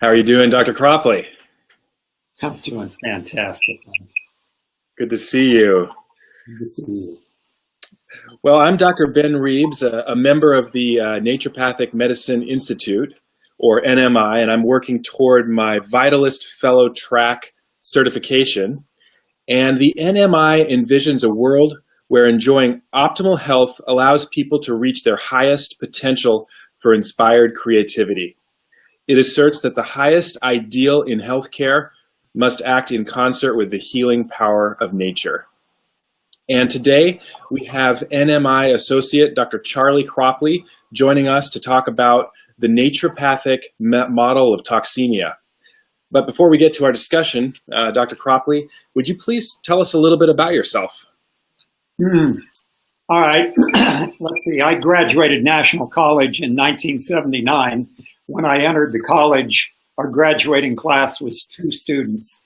How are you doing, Dr. Cropley? I'm doing fantastic. Good to see you. Good to see you. Well, I'm Dr. Ben Reeves, a member of the Naturopathic Medicine Institute, or NMI, and I'm working toward my Vitalist Fellow Track certification. And the NMI envisions a world where enjoying optimal health allows people to reach their highest potential for inspired creativity. It asserts that the highest ideal in healthcare must act in concert with the healing power of nature. And today we have NMI associate Dr. Charlie Cropley joining us to talk about the naturopathic model of toxemia. But before we get to our discussion, Dr. Cropley, would you please tell us a little bit about yourself? All right. Let's see. I graduated National College in 1979. When I entered the college, our graduating class was 2 students.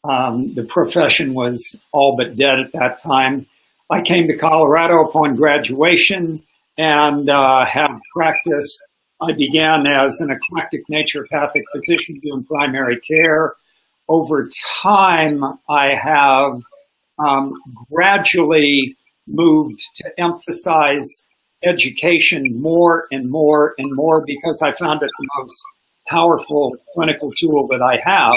The profession was all but dead at that time. I came to Colorado upon graduation and have practiced. I began as an eclectic naturopathic physician doing primary care. Over time, I have gradually moved to emphasize education more and more and more because I found it the most powerful clinical tool that I have.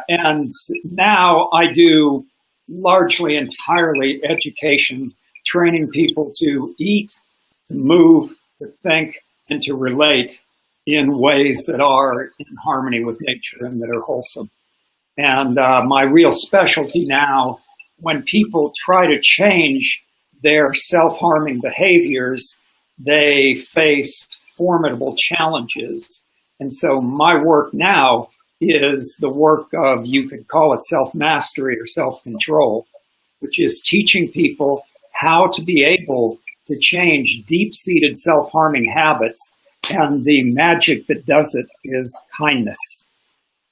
And now I do largely entirely education, training people to eat, to move, to think, and to relate in ways that are in harmony with nature and that are wholesome. And my real specialty now, when people try to change their self-harming behaviors, they face formidable challenges. And so my work now is the work of, you could call it self-mastery or self-control, which is teaching people how to be able to change deep-seated self-harming habits. And the magic that does it is kindness.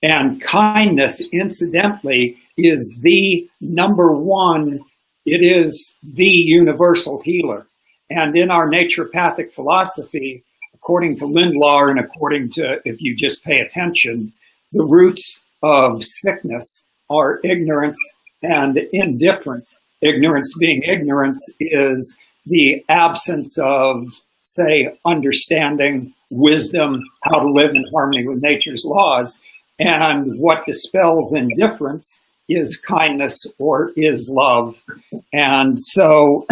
And kindness, incidentally, is the number one, it is the universal healer. And in our naturopathic philosophy, according to Lindlar and according to, if you just pay attention, the roots of sickness are ignorance and indifference. Ignorance being ignorance is the absence of, say, understanding, wisdom, how to live in harmony with nature's laws. And what dispels indifference is kindness or is love. And so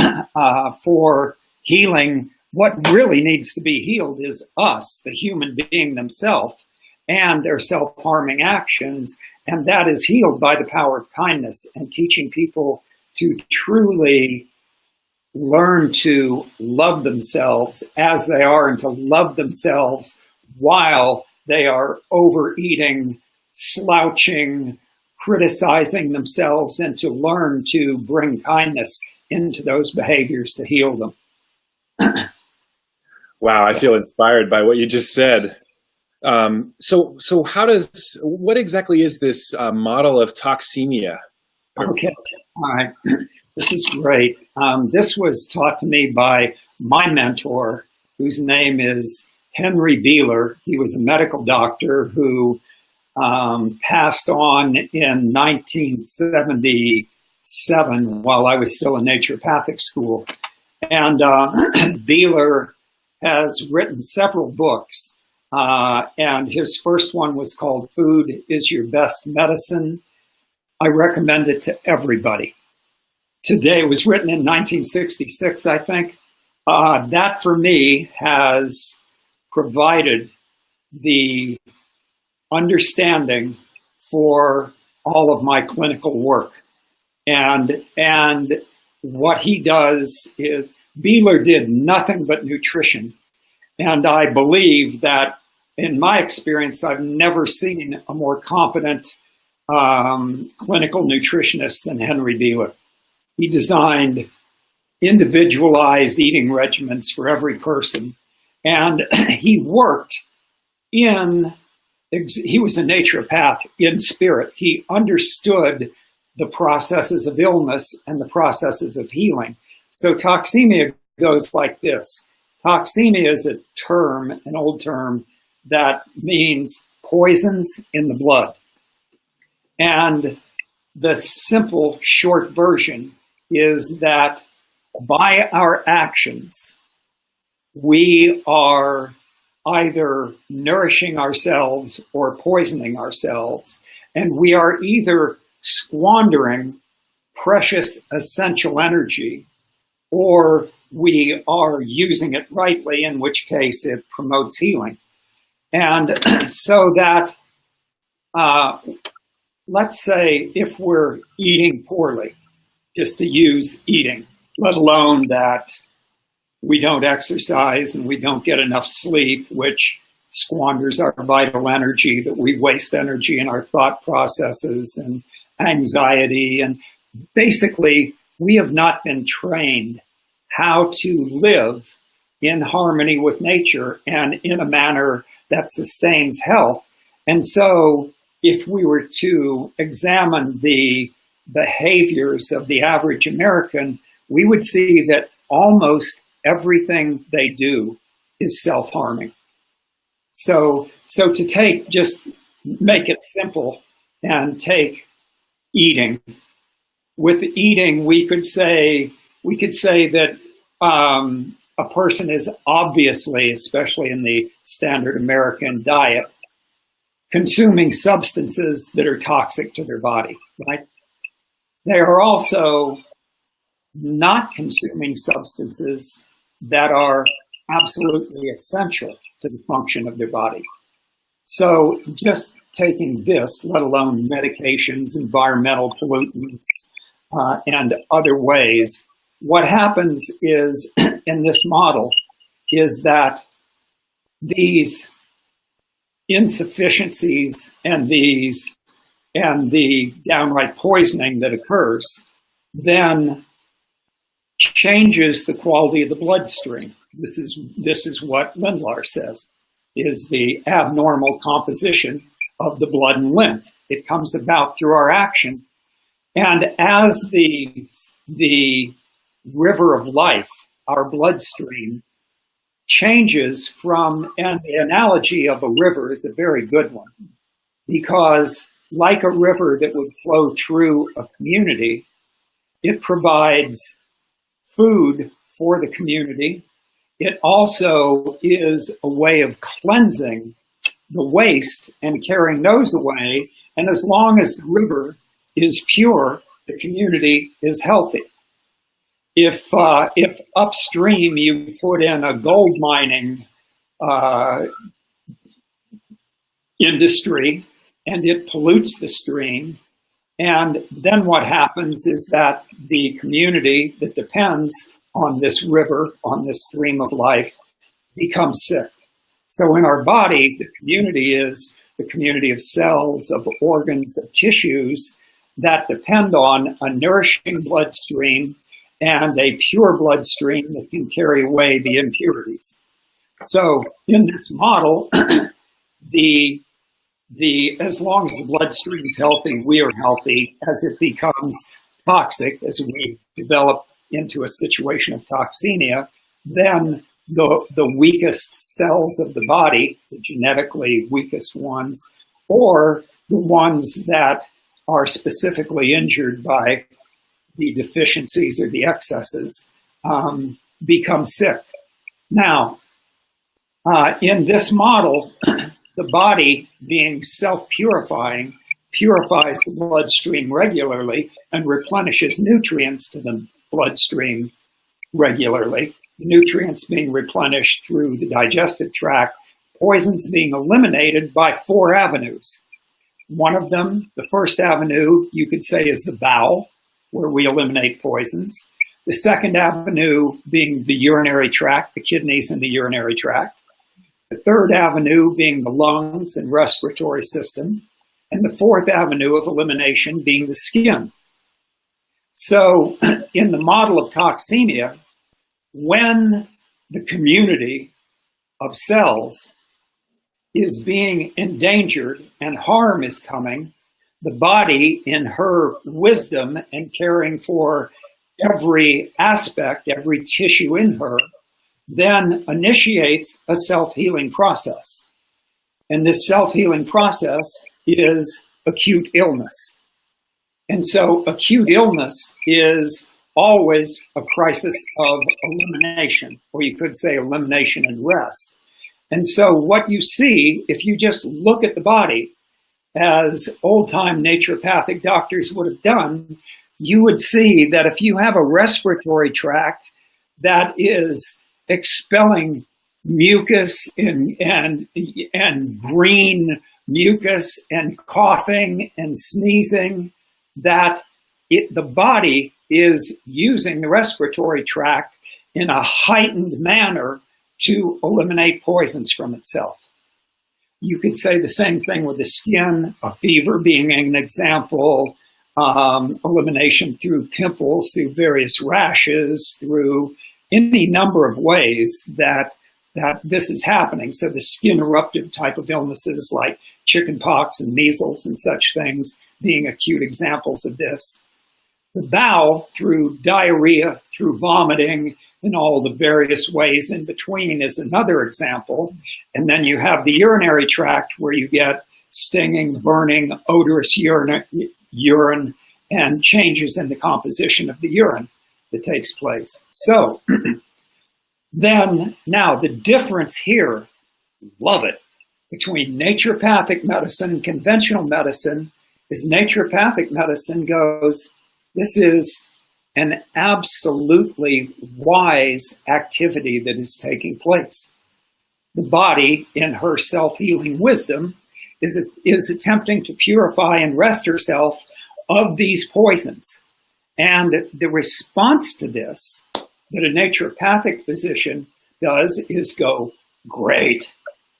for healing, what really needs to be healed is us, the human being themselves, and their self-harming actions. And that is healed by the power of kindness and teaching people to truly learn to love themselves as they are and to love themselves while they are overeating, slouching, criticizing themselves, and to learn to bring kindness into those behaviors to heal them. Wow, I feel inspired by what you just said. So what exactly is this model of toxemia? Okay, all right. This is great. This was taught to me by my mentor, whose name is Henry Beeler. He was a medical doctor who passed on in 1977 while I was still in naturopathic school. And Beeler has written several books. And his first one was called Food is Your Best Medicine. I recommend it to everybody. Today, it was written in 1966, I think. That for me has provided the understanding for all of my clinical work. And what he does is, Beeler did nothing but nutrition. And I believe that in my experience, I've never seen a more competent clinical nutritionist than Henry Beeler. He designed individualized eating regimens for every person. And he worked he was a naturopath in spirit. He understood the processes of illness and the processes of healing. So toxemia goes like this. Toxemia is a term, an old term, that means poisons in the blood. And the simple, short version is that by our actions, we are either nourishing ourselves or poisoning ourselves. And we are either squandering precious essential energy, or we are using it rightly, in which case it promotes healing. And so that, let's say if we're eating poorly, just to use eating, let alone that we don't exercise and we don't get enough sleep, which squanders our vital energy, that we waste energy in our thought processes and anxiety. And basically, we have not been trained how to live in harmony with nature and in a manner that sustains health. And so if we were to examine the behaviors of the average American, we would see that almost everything they do is self-harming. So to take, just make it simple and take eating. With eating, we could say that a person is obviously, especially in the standard American diet, consuming substances that are toxic to their body, right? They are also not consuming substances that are absolutely essential to the function of their body. So just taking this, let alone medications, environmental pollutants, and other ways, what happens is, in this model, is that these insufficiencies and the downright poisoning that occurs then changes the quality of the bloodstream. This is what Lindlar says, is the abnormal composition of the blood and lymph. It comes about through our actions. And as the river of life, our bloodstream, changes from, and the analogy of a river is a very good one, because like a river that would flow through a community, it provides food for the community. It also is a way of cleansing the waste and carrying those away. And as long as the river is pure, the community is healthy. If upstream you put in a gold mining industry and it pollutes the stream, and then what happens is that the community that depends on this river, on this stream of life, becomes sick. So in our body, the community is the community of cells, of organs, of tissues that depend on a nourishing bloodstream and a pure bloodstream that can carry away the impurities. So in this model, as long as the bloodstream is healthy, we are healthy. As it becomes toxic, as we develop into a situation of toxemia, then the weakest cells of the body, the genetically weakest ones, or the ones that are specifically injured by the deficiencies or the excesses, become sick. Now, in this model, the body, being self-purifying, purifies the bloodstream regularly and replenishes nutrients to the bloodstream regularly. The nutrients being replenished through the digestive tract, poisons being eliminated by 4 avenues. One of them, the first avenue, you could say, is the bowel, where we eliminate poisons. The second avenue being the urinary tract, the kidneys and the urinary tract. The third avenue being the lungs and respiratory system. And the fourth avenue of elimination being the skin. So in the model of toxemia, when the community of cells is being endangered and harm is coming, the body, in her wisdom and caring for every aspect, every tissue in her, then initiates a self-healing process. And this self-healing process is acute illness. And so acute illness is always a crisis of elimination, or you could say elimination and rest. And so what you see, if you just look at the body, as old-time naturopathic doctors would have done, you would see that if you have a respiratory tract that is expelling mucus and green mucus and coughing and sneezing, that the body is using the respiratory tract in a heightened manner to eliminate poisons from itself. You could say the same thing with the skin, a fever being an example, elimination through pimples, through various rashes, through any number of ways that this is happening. So the skin eruptive type of illnesses like chickenpox and measles and such things being acute examples of this. The bowel, through diarrhea, through vomiting, and all the various ways in between is another example. And then you have the urinary tract where you get stinging, burning, odorous urine and changes in the composition of the urine that takes place. So then now the difference here, love it, between naturopathic medicine and conventional medicine is naturopathic medicine goes, this is an absolutely wise activity that is taking place. The body, in her self-healing wisdom, is attempting to purify and rest herself of these poisons. And the response to this that a naturopathic physician does is go, great,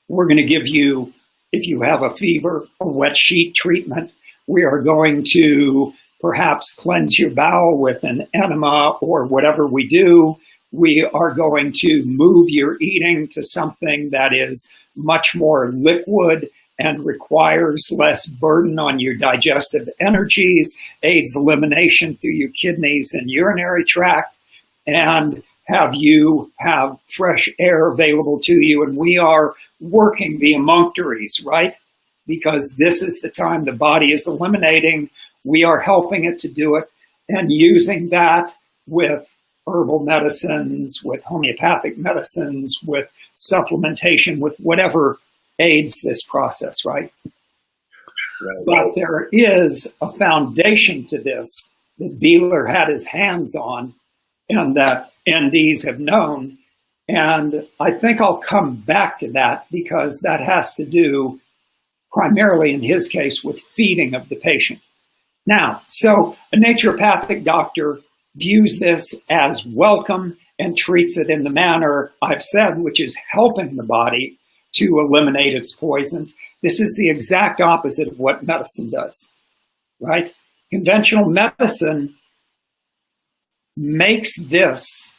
we're going to give you, if you have a fever, a wet sheet treatment. We are going to perhaps cleanse your bowel with an enema or whatever we do. We are going to move your eating to something that is much more liquid and requires less burden on your digestive energies, aids elimination through your kidneys and urinary tract, and have you have fresh air available to you. And we are working the emunctories, right? Because this is the time the body is eliminating. We are helping it to do it and using that with herbal medicines, with homeopathic medicines, with supplementation, with whatever aids this process, right? But there is a foundation to this that Beeler had his hands on and that NDs have known. And I think I'll come back to that because that has to do primarily in his case with feeding of the patient. Now, so a naturopathic doctor views this as welcome and treats it in the manner I've said, which is helping the body to eliminate its poisons. This is the exact opposite of what medicine does, right? Conventional medicine makes this,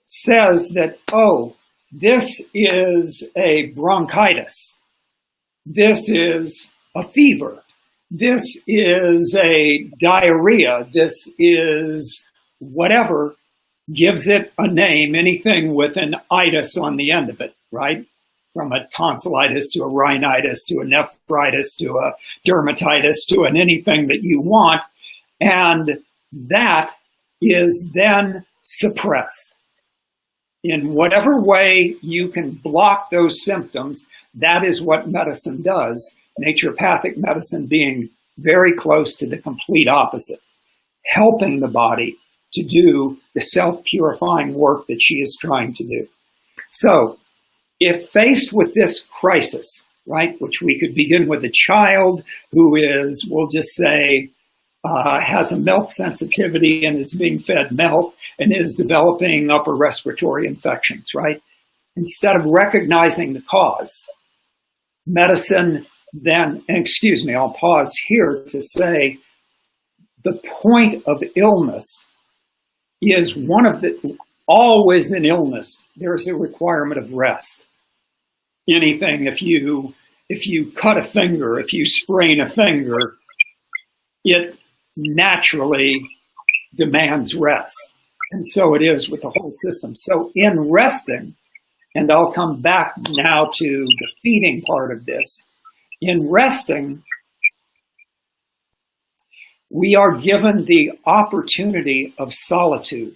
says that, oh, this is a bronchitis. This is a fever. This is a diarrhea. This is whatever, gives it a name, anything with an itis on the end of it, right? From a tonsillitis to a rhinitis to a nephritis to a dermatitis to an anything that you want. And that is then suppressed. In whatever way you can block those symptoms, that is what medicine does. Naturopathic medicine being very close to the complete opposite, helping the body to do the self-purifying work that she is trying to do. So, if faced with this crisis, right, which we could begin with a child who is, we'll just say, has a milk sensitivity and is being fed milk and is developing upper respiratory infections, right? Instead of recognizing the cause, medicine then, and excuse me, I'll pause here to say the point of illness is one of the, always in illness, there's a requirement of rest. Anything, if you cut a finger, if you sprain a finger, it naturally demands rest. And so it is with the whole system. So in resting, and I'll come back now to the feeding part of this, In resting, we are given the opportunity of solitude.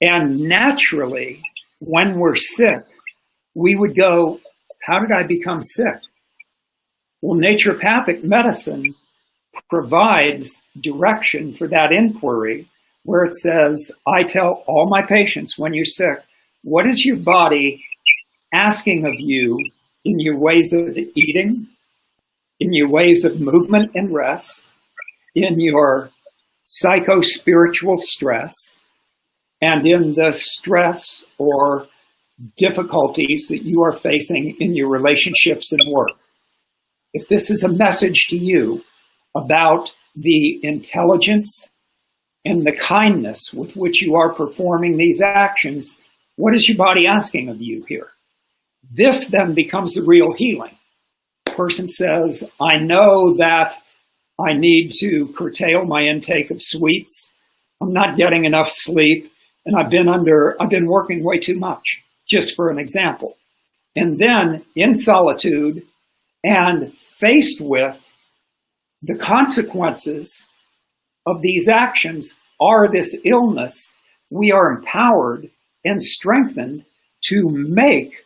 And naturally, when we're sick, we would go, how did I become sick? Well, naturopathic medicine provides direction for that inquiry, where it says, I tell all my patients, when you're sick, what is your body asking of you in your ways of eating, in your ways of movement and rest, in your psycho-spiritual stress, and in the stress or difficulties that you are facing in your relationships and work. If this is a message to you about the intelligence and the kindness with which you are performing these actions, what is your body asking of you here? This then becomes the real healing. The person says, I know that I need to curtail my intake of sweets. I'm not getting enough sleep, and I've been working way too much, just for an example. And then in solitude and faced with the consequences of these actions are this illness, we are empowered and strengthened to make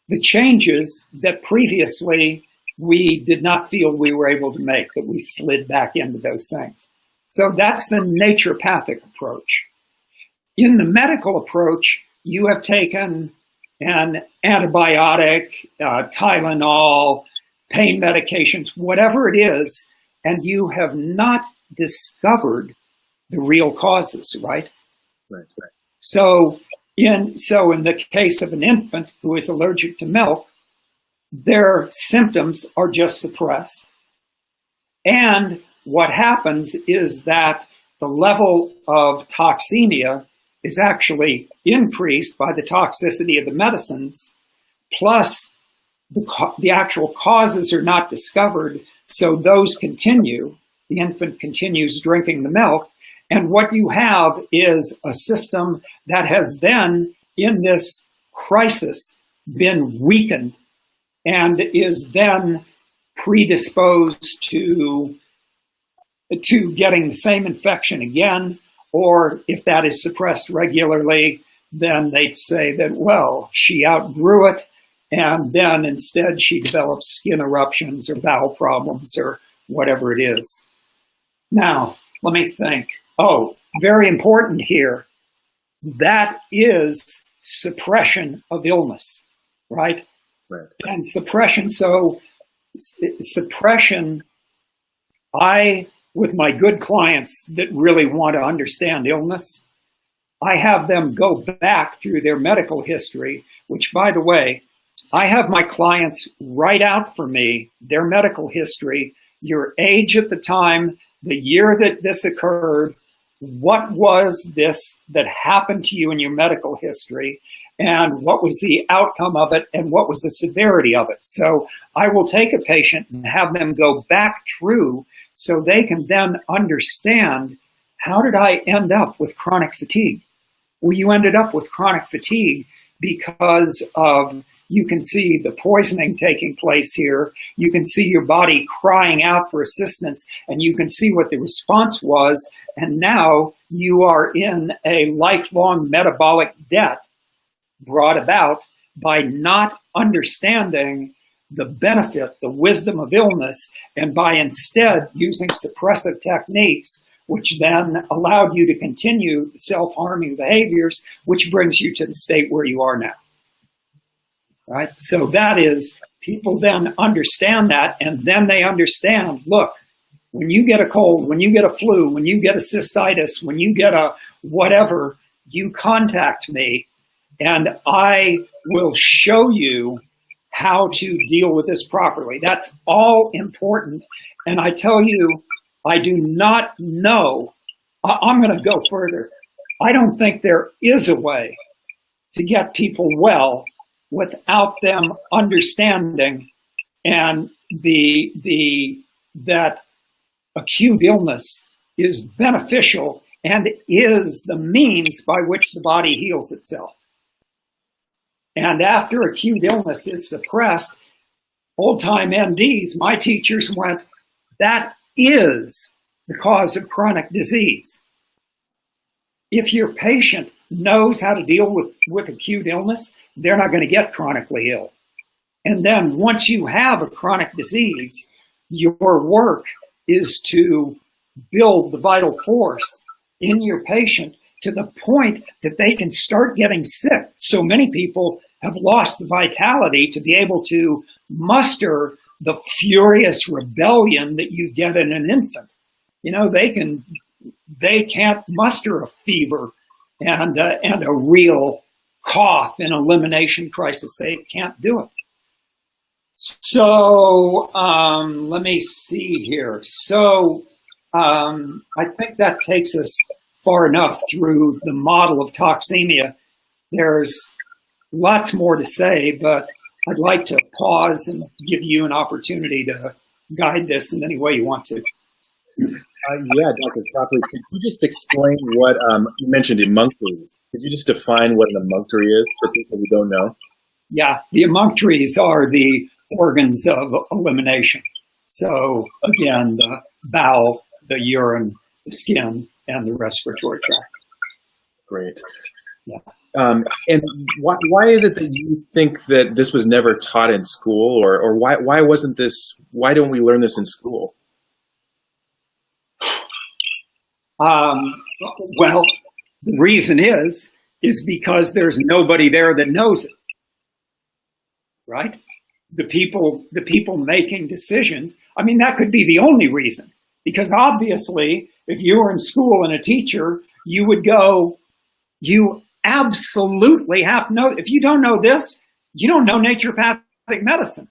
the changes that previously we did not feel we were able to make, that we slid back into those things. So that's the naturopathic approach. In the medical approach, you have taken an antibiotic, Tylenol, pain medications, whatever it is, and you have not discovered the real causes, right? Right. So in the case of an infant who is allergic to milk, their symptoms are just suppressed. And what happens is that the level of toxemia is actually increased by the toxicity of the medicines, plus the actual causes are not discovered, so those continue. The infant continues drinking the milk, and what you have is a system that has then, in this crisis, been weakened and is then predisposed to getting the same infection again, or if that is suppressed regularly, then they'd say that, well, she outgrew it, and then instead she develops skin eruptions or bowel problems or whatever it is. Now, let me think. Oh, very important here. That is suppression of illness, right? Right. And suppression, with my good clients that really want to understand illness, I have them go back through their medical history, which, by the way, I have my clients write out for me their medical history, your age at the time, the year that this occurred, what was this that happened to you in your medical history, and what was the outcome of it, and what was the severity of it. So I will take a patient and have them go back through so they can then understand, how did I end up with chronic fatigue? Well, you ended up with chronic fatigue because of, you can see the poisoning taking place here. You can see your body crying out for assistance, and you can see what the response was. And now you are in a lifelong metabolic debt brought about by not understanding the benefit, the wisdom of illness, and by instead using suppressive techniques, which then allowed you to continue self-harming behaviors, which brings you to the state where you are now. Right? So that is, people then understand that, and then they understand, look, when you get a cold, when you get a flu, when you get a cystitis, when you get a whatever, you contact me, and I will show you how to deal with this properly. That's all important. And I tell you, I do not know, I'm going to go further. I don't think there is a way to get people well without them understanding and that acute illness is beneficial and is the means by which the body heals itself. And after acute illness is suppressed, old-time MDs, my teachers went, that is the cause of chronic disease. If your patient knows how to deal with acute illness, they're not going to get chronically ill. And then once you have a chronic disease, your work is to build the vital force in your patient to the point that they can start getting sick. So many people have lost the vitality to be able to muster the furious rebellion that you get in an infant. You know, they can't muster a fever and a real cough and elimination crisis. They can't do it. So let me see here. So I think that takes us far enough through the model of toxemia. There's lots more to say, but I'd like to pause and give you an opportunity to guide this in any way you want to. Yeah, Dr. Cropley, could you just explain what, you mentioned emunctories. Could you just define what an emunctory is for people who don't know? Yeah, the emunctories are the organs of elimination. So again, the bowel, the urine, the skin, and the respiratory tract. Great. Yeah. And why is it that you think that this was never taught in school, or why wasn't this? Why don't we learn this in school? Well, the reason is because there's nobody there that knows it, right? The people making decisions. I mean, that could be the only reason, because obviously, if you were in school and a teacher, you would go, you absolutely have to know. If you don't know this, you don't know naturopathic medicine.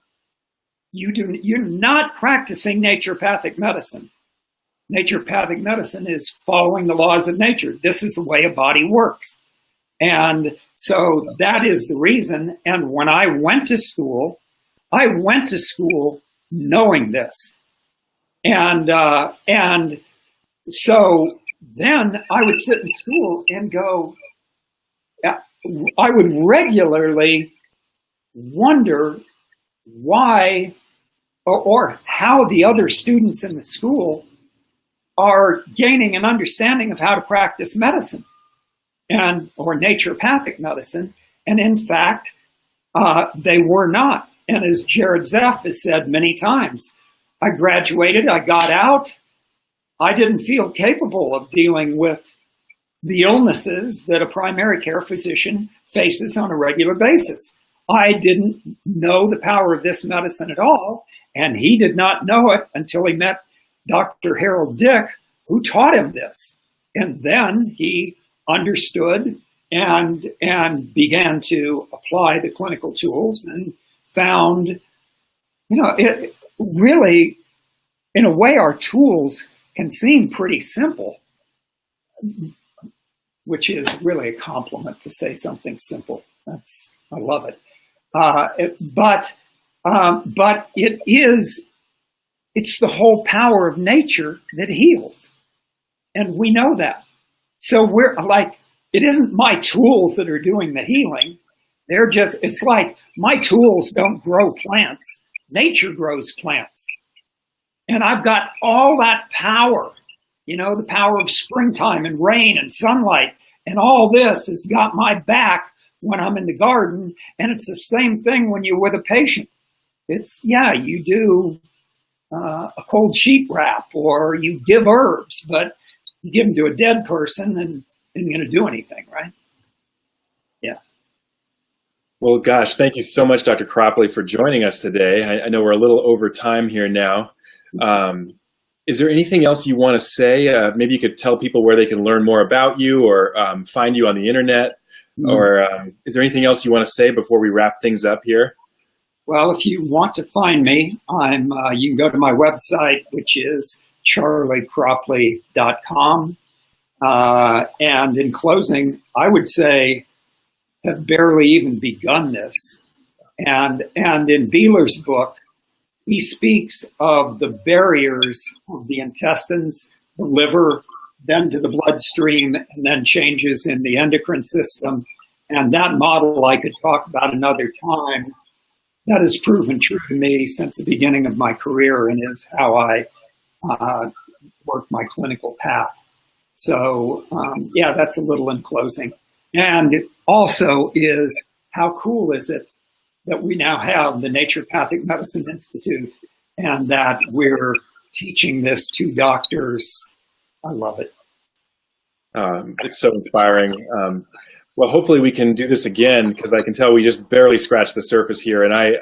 You're not practicing naturopathic medicine. Naturopathic medicine is following the laws of nature. This is the way a body works. And so that is the reason. And when I went to school knowing this. And so then I would sit in school and go, I would regularly wonder why or how the other students in the school are gaining an understanding of how to practice medicine or naturopathic medicine. And in fact, they were not. And as Jared Zeff has said many times, I graduated, I got out, I didn't feel capable of dealing with the illnesses that a primary care physician faces on a regular basis. I didn't know the power of this medicine at all, and he did not know it until he met Dr. Harold Dick, who taught him this. And then he understood and began to apply the clinical tools and found, it really, in a way, our tools can seem pretty simple, which is really a compliment to say something simple. I love it. But it's the whole power of nature that heals. And we know that. So we're like, it isn't my tools that are doing the healing. It's like my tools don't grow plants. Nature grows plants. And I've got all that power, the power of springtime and rain and sunlight. And all this has got my back when I'm in the garden. And it's the same thing when you're with a patient. You do a cold sheet wrap or you give herbs, but you give them to a dead person and isn't going to do anything, right? Yeah. Well, gosh, thank you so much, Dr. Cropley, for joining us today. I know we're a little over time here now. Is there anything else you want to say? Maybe you could tell people where they can learn more about you or find you on the internet. Or is there anything else you want to say before we wrap things up here? Well, if you want to find me, you can go to my website, which is charliecropley.com. And in closing, I would say have barely even begun this. And in Beeler's book, he speaks of the barriers of the intestines, the liver, then to the bloodstream, and then changes in the endocrine system. And that model I could talk about another time. that has proven true to me since the beginning of my career and is how I work my clinical path. So yeah, that's a little in closing. And also is, how cool is it that we now have the Naturopathic Medicine Institute and that we're teaching this to doctors. I love it. It's so inspiring. Well, hopefully we can do this again, because I can tell we just barely scratched the surface here, and I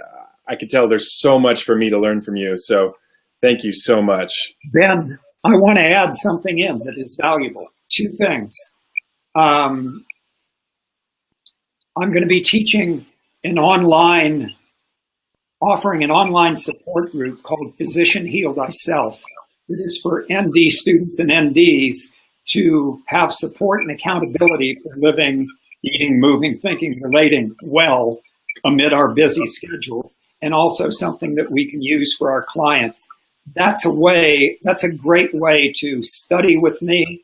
can tell there's so much for me to learn from you. So thank you so much. Ben, I want to add something in that is valuable. Two things. I'm going to be teaching offering an online support group called Physician Heal Thyself. It is for ND students and NDs to have support and accountability for living, eating, moving, thinking, relating well amid our busy schedules, and also something that we can use for our clients. That's a great way to study with me.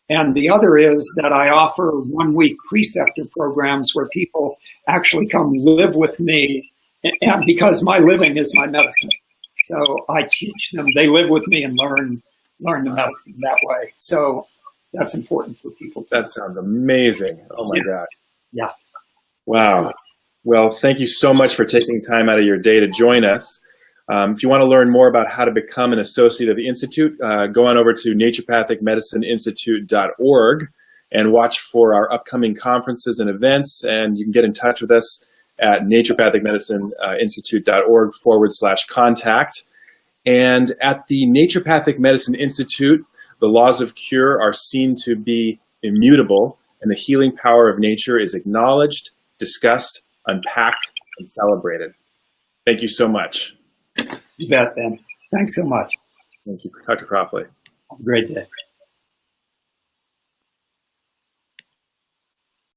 And the other is that I offer 1-week preceptor programs where people actually come live with me, and because my living is my medicine. So I teach them, they live with me and learn the medicine that way. So that's important for people too. That sounds amazing. Oh my God. Yeah. Wow. Well, thank you so much for taking time out of your day to join us. If you want to learn more about how to become an associate of the Institute, go on over to naturopathicmedicineinstitute.org and watch for our upcoming conferences and events. And you can get in touch with us at naturopathicmedicineinstitute.org/contact. And at the Naturopathic Medicine Institute, the laws of cure are seen to be immutable, and the healing power of nature is acknowledged, discussed, unpacked, and celebrated. Thank you so much. You bet, Ben. Thanks so much. Thank you, Dr. Cropley. Have a great day.